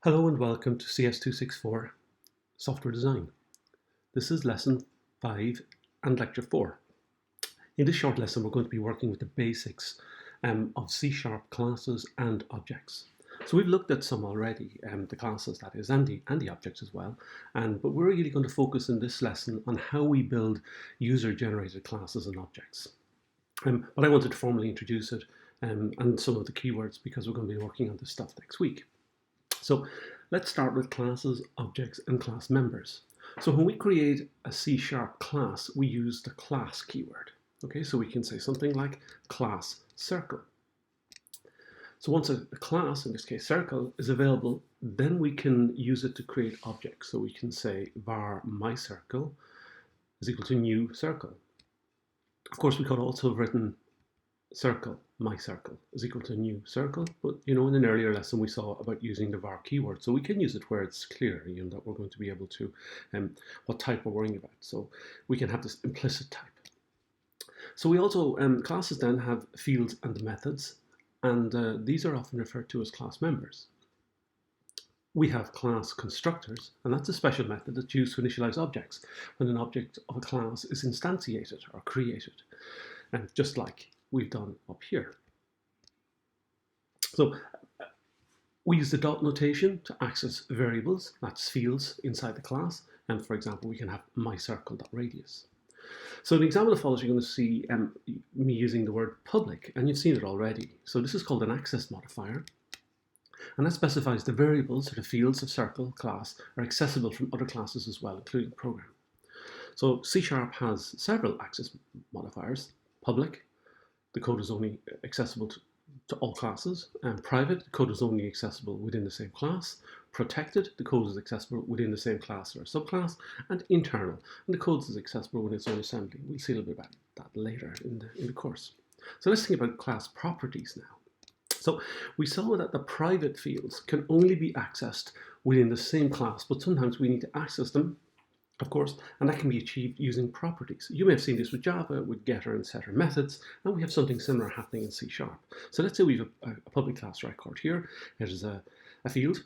Hello and welcome to CS264 Software Design. This is lesson 5 and lecture 4. In this short lesson we're going to be working with the basics of C# classes and objects. So we've looked at some already, the classes that is, and the objects as well, but we're really going to focus in this lesson on how we build user-generated classes and objects. But I wanted to formally introduce it and some of the keywords because we're going to be working on this stuff next week. So let's start with classes, objects, and class members. So when we create a C# class, we use the class keyword. Okay, so we can say something like class circle. So once a class, in this case circle, is available, then we can use it to create objects. So we can say var myCircle is equal to new circle. Of course, we could also have written circle, myCircle is equal to new circle, but in an earlier lesson we saw about using the var keyword, so we can use it where it's clear, that we're going to be able to, what type we're worrying about. So we can have this implicit type. So we also, classes then have fields and methods, and these are often referred to as class members. We have class constructors, and that's a special method that's used to initialize objects when an object of a class is instantiated or created, and just like we've done up here. So we use the dot notation to access variables, that's fields inside the class, and for example we can have myCircle.radius. So in the example that follows you're going to see me using the word public, and you've seen it already. So this is called an access modifier, and that specifies the variables or the fields of circle class are accessible from other classes as well, including the program. So C# has several access modifiers: public, the code is only accessible to all classes, and private, the code is only accessible within the same class, protected, the code is accessible within the same class or subclass, and internal, and the code is accessible when it's own assembly. We'll see a little bit about that later in the course. So let's think about class properties now. So we saw that the private fields can only be accessed within the same class, but sometimes we need to access them, of course, and that can be achieved using properties. You may have seen this with Java, with getter and setter methods, and we have something similar happening in C#. So let's say we have a public class record here. It is a field,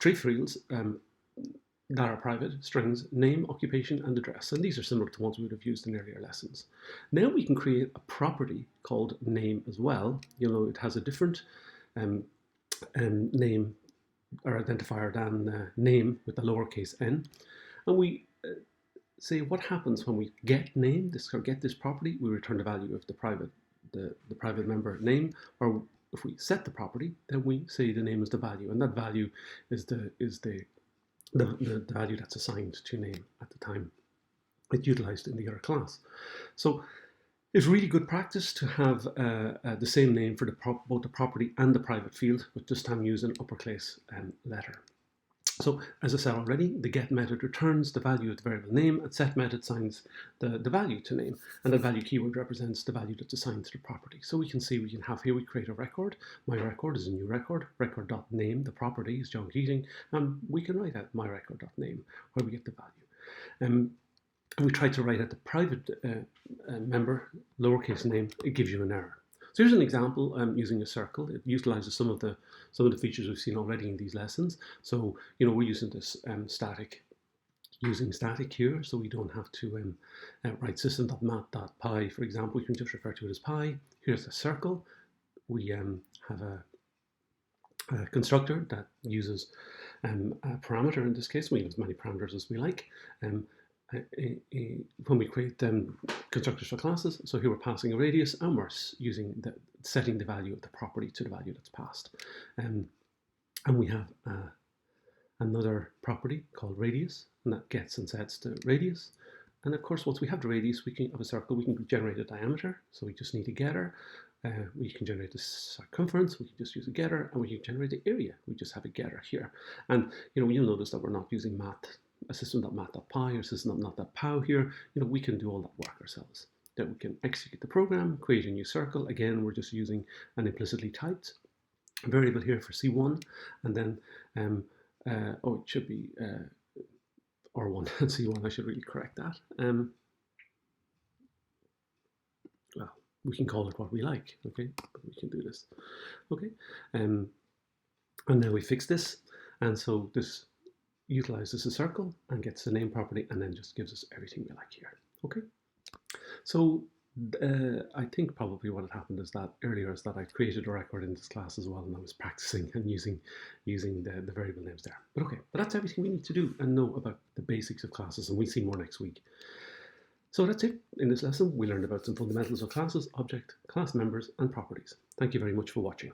three fields that are private: strings, name, occupation, and address. And these are similar to ones we would have used in earlier lessons. Now we can create a property called name as well. It has a different name or identifier than name with the lowercase n. And we say what happens when we get name, or get this property, we return the value of the private member name, or if we set the property, then we say the name is the value, and that value is the value that's assigned to name at the time it's utilized in the other class. So it's really good practice to have the same name for both the property and the private field, but this time use an uppercase letter. So as I said already, the get method returns the value of the variable name, and set method assigns the value to name, and the value keyword represents the value that's assigned to the property. So we can see we create a record. My record is a new record, record.name, the property is John Keating, and we can write out my record.name where we get the value. And we try to write out the private member, lowercase name, it gives you an error. So here's an example using a circle. It utilizes some of the features we've seen already in these lessons. So we're using this static here, so we don't have to write system.mat.py, for example. We can just refer to it as pi. Here's a circle. We have a constructor that uses a parameter. In this case, we use as many parameters as we like. When we create constructors for classes, so here we're passing a radius, and we're setting the value of the property to the value that's passed. And we have another property called radius, and that gets and sets the radius. And of course, once we have the radius of a circle, we can generate a diameter. So we just need a getter. We can generate the circumference. We can just use a getter, and we can generate the area. We just have a getter here. And you'll notice that we're not using a system.mat.py or system.mat.pow here. We can do all that work ourselves. Then we can execute the program, create a new circle. Again, we're just using an implicitly typed variable here for C1, and then it should be R1 and C1. I should really correct that. Well, we can call it what we like. Okay, we can do this. Okay, and now we fix this. And so this utilizes a circle and gets the name property and then just gives us everything we like here. Okay, so I think probably what had happened is that earlier is that I created a record in this class as well, and I was practicing and using the variable names there. But okay, but that's everything we need to do and know about the basics of classes, and we'll see more next week. So that's it. In this lesson, we learned about some fundamentals of classes, object, class members, and properties. Thank you very much for watching.